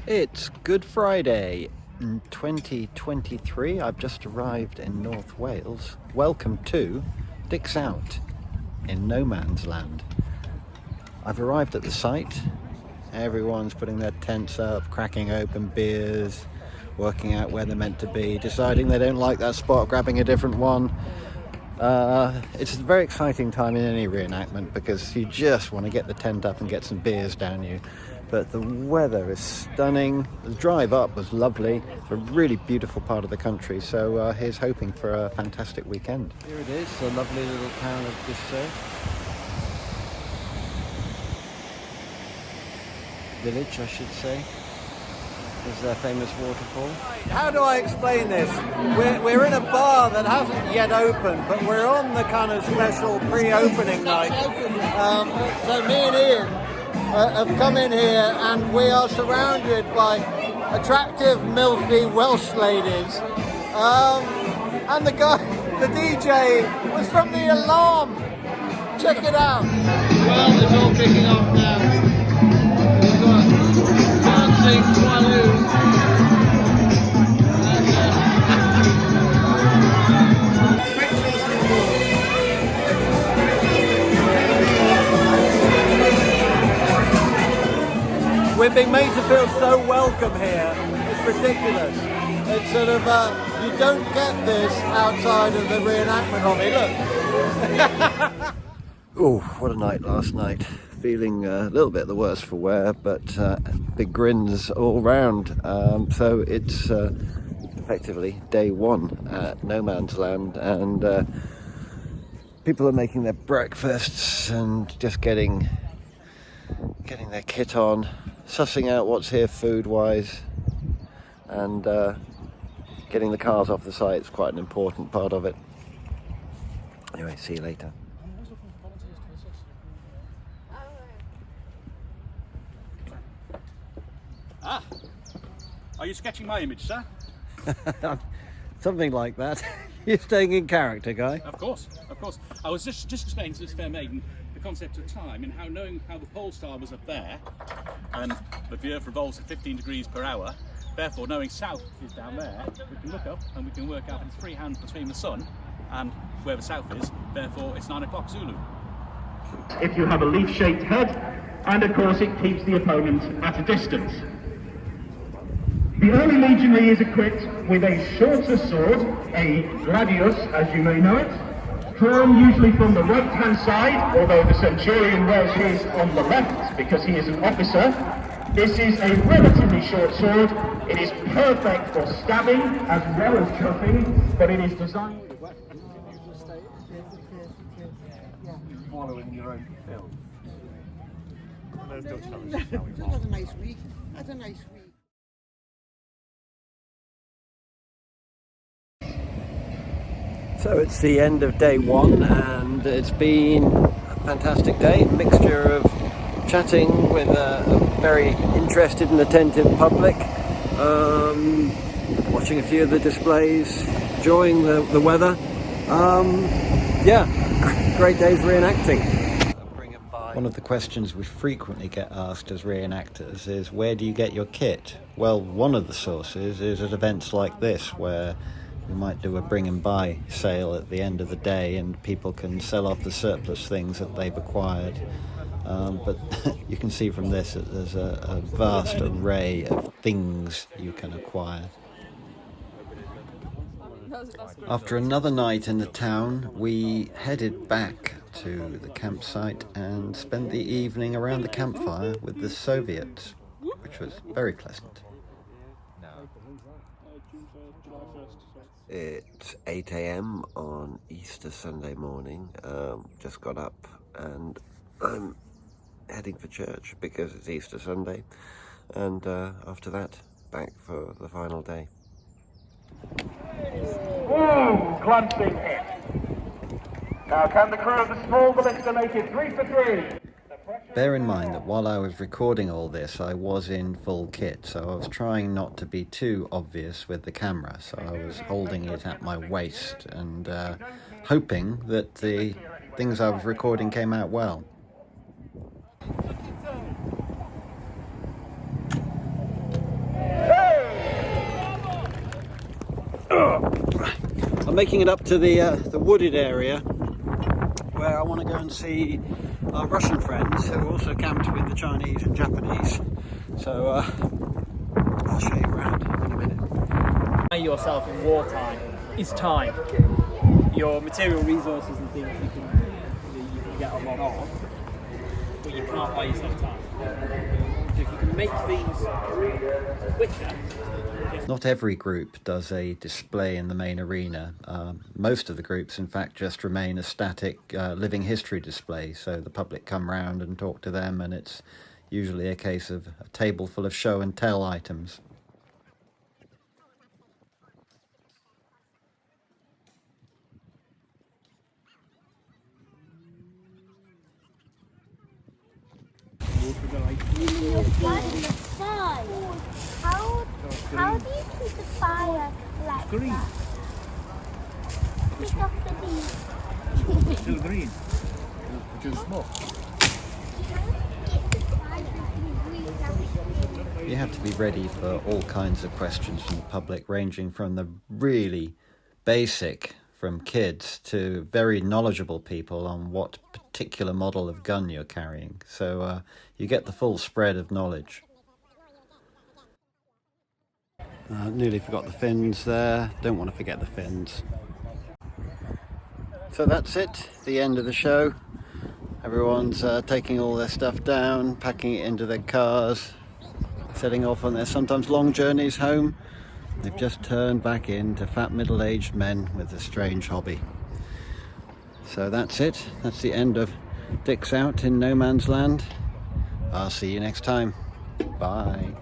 It's Good Friday in 2023. I've just arrived in North Wales. Welcome to Dyserth in no man's land. I've arrived at the site. Everyone's putting their tents up, cracking open beers, working out where they're meant to be, deciding they don't like that spot, grabbing a different one. It's a very exciting time in any reenactment because you just want to get the tent up and get some beers down you. But the weather is stunning. The drive up was lovely. It's a really beautiful part of the country, so here's hoping for a fantastic weekend. Here it is, the lovely little town of Dyserth. Village, I should say. There's their famous waterfall. How do I explain this? We're in a bar that hasn't yet opened, but we're on the kind of special pre-opening night. So me and Ian have come in here and we are surrounded by attractive, milfy Welsh ladies. And the DJ was from the Alarm. Check it out. Well, it's all kicking off now. We've got dancing Swallows. We're being made to feel so welcome here. It's ridiculous. It's sort of, you don't get this outside of the reenactment hobby. Look. Oh, what a night last night. Feeling a little bit the worse for wear, but big grins all round. So it's effectively day one at no man's land, and people are making their breakfasts and just getting their kit on, sussing out what's here food-wise, and getting the cars off the site is quite an important part of it. Anyway, see you later. Ah, are you sketching my image, sir? Something like that. You're staying in character, Guy. Of course, of course. I was just explaining to this fair maiden the concept of time and how knowing how the pole star was up there and that the Earth revolves at 15 degrees per hour, therefore knowing south is down there, we can look up and we can work out it's 3 hands between the sun and where the south is, therefore it's 9 o'clock Zulu. If you have a leaf-shaped head, and of course it keeps the opponent at a distance. The early legionary is equipped with a shorter sword, a gladius as you may know it, drawn usually from the right-hand side, although the centurion wears his on the left because he is an officer. This is a relatively short sword. It is perfect for stabbing as well as chopping, but it is designed... Following your own film. Had a nice week. Had a nice week. So it's the end of day one, and it's been a fantastic day. A mixture of chatting with a very interested and attentive public, watching a few of the displays, enjoying the weather. Yeah, great days reenacting. One of the questions we frequently get asked as reenactors is, where do you get your kit? Well, one of the sources is at events like this, where we might do a bring and buy sale at the end of the day and people can sell off the surplus things that they've acquired. But you can see from this that there's a vast array of things you can acquire. After another night in the town, we headed back to the campsite and spent the evening around the campfire with the Soviets, which was very pleasant. It's 8 a.m. on Easter Sunday morning. Just got up and I'm heading for church because it's Easter Sunday, and after that back for the final day. Ooh, glancing hit. Now can the crew of the small ballista make it 3 for 3? Bear in mind that while I was recording all this, I was in full kit, so I was trying not to be too obvious with the camera, so I was holding it at my waist and hoping that the things I was recording came out well. I'm making it up to the wooded area where I want to go and see our Russian friends who also camped with the Chinese and Japanese. So I'll show you around in a minute. Yourself in wartime is time. Your material resources and things you can get a lot of, but you can't buy yourself time. So if you can make things quicker. Not every group does a display in the main arena. Most of the groups, in fact, just remain a static living history display, so the public come round and talk to them, and it's usually a case of a table full of show and tell items. You're starting the fire. How do you keep the fire like Green. that? Pick up the leaves. It's still green. Which is smoke. You have to be ready for all kinds of questions from the public, ranging from the really basic, from kids, to very knowledgeable people on what particular model of gun you're carrying. So you get the full spread of knowledge. Nearly forgot the fins there. Don't want to forget the fins. So that's it, the end of the show. Everyone's taking all their stuff down, packing it into their cars, setting off on their sometimes long journeys home. They've just turned back into fat middle-aged men with a strange hobby. So that's it. That's the end of Dick's Out in No Man's Land. I'll see you next time. Bye.